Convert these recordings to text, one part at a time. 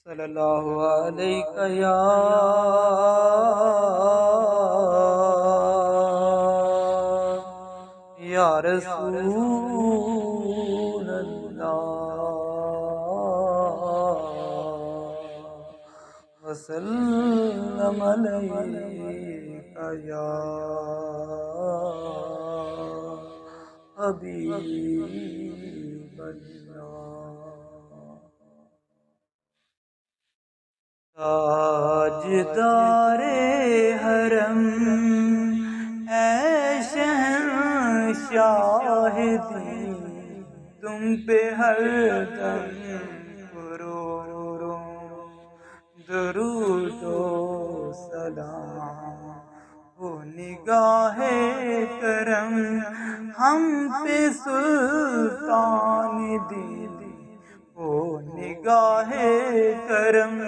صلی اللہ علیہ یا رسول اللہ وسلم علیہ یا حبیب اللہ تاجدار حرم اے شہنشاہ دین تم پہ ہر دم درود و سلام وہ نگاہ کرم ہم پہ سلطان دین وہ نگاہ کرم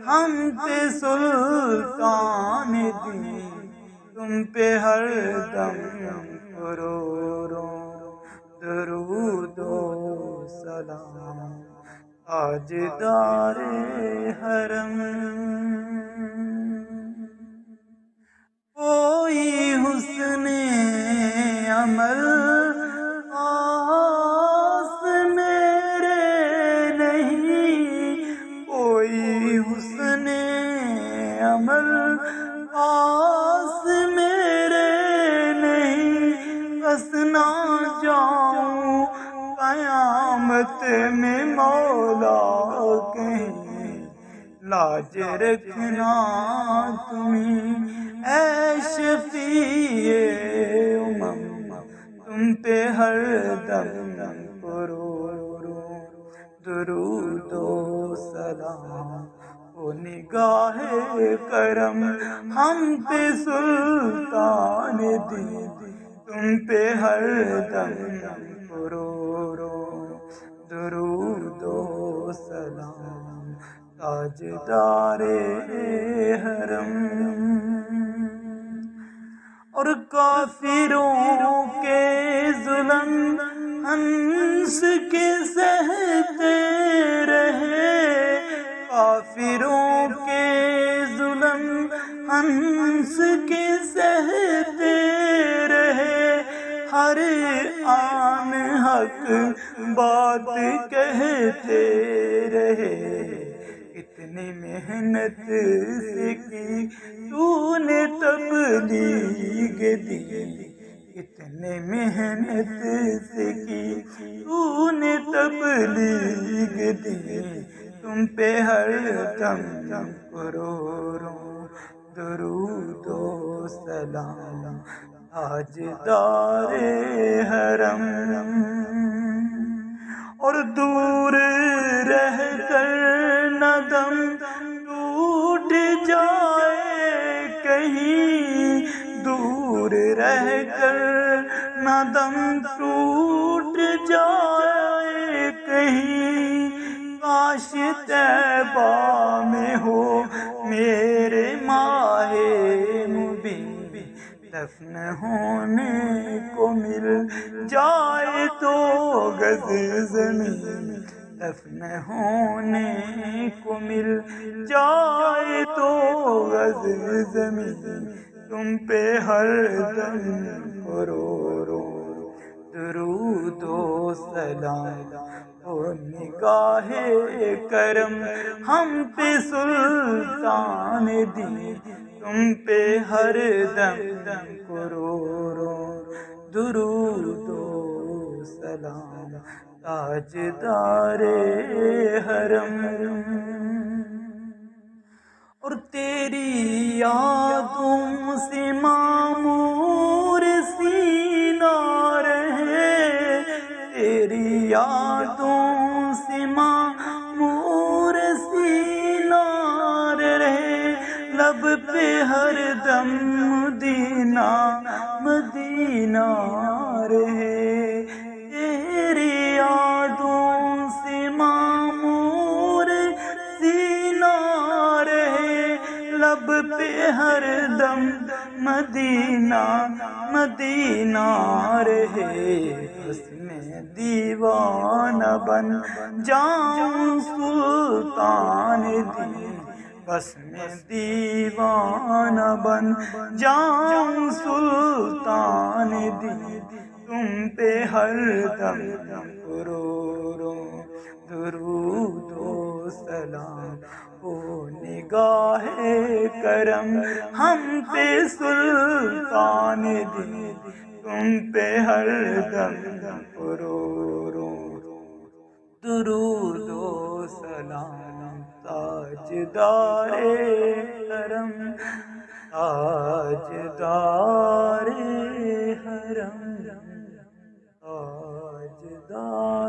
ہم پہ سلطان دین تم پہ ہر دم درود و سلام تاجدار حرم کوئی حسن عمل خاص میرے نہیں کوئی حسن عمل خاص میرے نہیں بس نہ جاؤں قیامت میں مولا کہیں لاج رکھنا تمہیں اے شفیع امم تم پہ ہر دم درود و سلام وہ نگاہ کرم ہم پہ سلطان دین تم پہ ہر دم درود و سلام تاجدار حرم اور کافروں کے ظلم ہنس کے سہتے رہے کافروں کے ظلم ہنس کے سہتے رہے ہر آن حق بات کہتے رہے اتنی محنت سے کی تو نے تبلیغ دی اتنے محنت سے کی تو نے تبلیغ دی تم پہ ہر دم درود و سلام تاجدار حرم اور دور رہ کر نہ دم ٹوٹ جائے کہیں دور رہ کر نہ دم ٹوٹ جائے کہیں کاش طیبہ میں ہو میرے ماہ مبین دفن ہونے کو مل جائے تو گز زمین دفن ہونے کو مل جائے تو گز زمین تم پہ ہر دم درود و سلام وہ نگاہ کرم ہم پہ سلطان دین تم پہ ہر دم درود و سلام تاجدار حرم اور تیری یادوں سے معمور سینہ رہے تیری یادوں سے معمور سینہ رہے لب پہ ہر دم مدینہ مدینہ رہے تیری یادوں سے معمور سینہ رہے لب پہ ہر دم مدینہ مدینہ رہے بس میں دیوانہ بن جاؤں سلطان دی، بس میں دیوانہ بن جاؤں سلطان دی، تم پہ ہر دم رو درود و سلام ہو نگاہ کرم ہم پہ سلطان دی، تم پہ ہر دم رو درود و سلام تاجدار حرم، تاجدار حرم، تاجدار